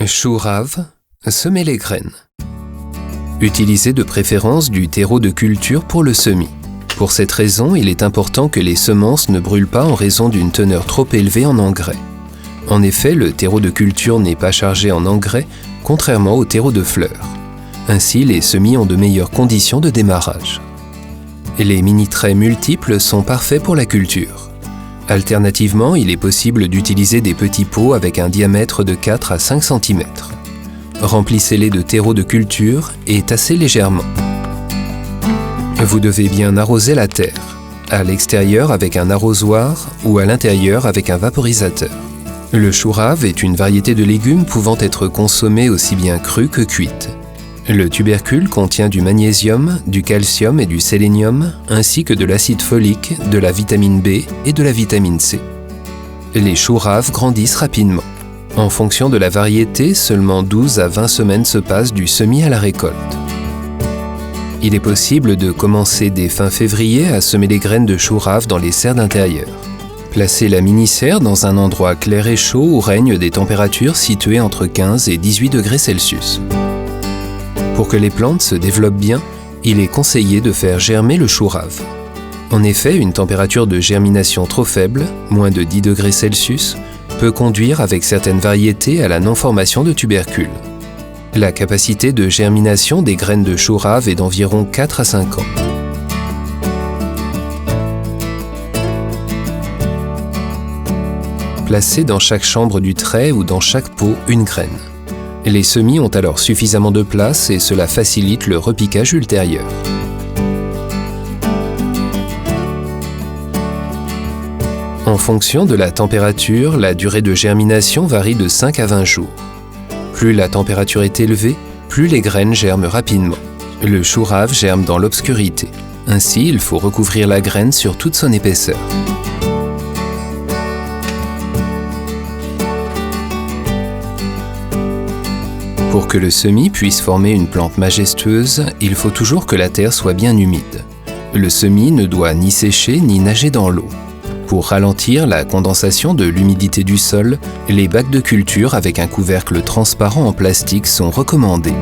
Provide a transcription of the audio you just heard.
Chou rave, semer les graines. Utilisez de préférence du terreau de culture pour le semis. Pour cette raison, il est important que les semences ne brûlent pas en raison d'une teneur trop élevée en engrais. En effet, le terreau de culture n'est pas chargé en engrais, contrairement au terreau de fleurs. Ainsi, les semis ont de meilleures conditions de démarrage. Les mini-traits multiples sont parfaits pour la culture. Alternativement, il est possible d'utiliser des petits pots avec un diamètre de 4 à 5 cm. Remplissez-les de terreau de culture et tassez légèrement. Vous devez bien arroser la terre, à l'extérieur avec un arrosoir ou à l'intérieur avec un vaporisateur. Le chou rave est une variété de légumes pouvant être consommée aussi bien crue que cuite. Le tubercule contient du magnésium, du calcium et du sélénium, ainsi que de l'acide folique, de la vitamine B et de la vitamine C. Les choux raves grandissent rapidement. En fonction de la variété, seulement 12 à 20 semaines se passent du semis à la récolte. Il est possible de commencer dès fin février à semer les graines de choux raves dans les serres d'intérieur. Placez la mini-serre dans un endroit clair et chaud où règnent des températures situées entre 15 et 18 degrés Celsius. Pour que les plantes se développent bien, il est conseillé de faire germer le chou rave. En effet, une température de germination trop faible, moins de 10 degrés Celsius, peut conduire avec certaines variétés à la non-formation de tubercules. La capacité de germination des graines de chou rave est d'environ 4 à 5 ans. Placez dans chaque chambre du trait ou dans chaque pot une graine. Les semis ont alors suffisamment de place et cela facilite le repiquage ultérieur. En fonction de la température, la durée de germination varie de 5 à 20 jours. Plus la température est élevée, plus les graines germent rapidement. Le chou rave germe dans l'obscurité. Ainsi, il faut recouvrir la graine sur toute son épaisseur. Pour que le semis puisse former une plante majestueuse, il faut toujours que la terre soit bien humide. Le semis ne doit ni sécher ni nager dans l'eau. Pour ralentir la condensation de l'humidité du sol, les bacs de culture avec un couvercle transparent en plastique sont recommandés.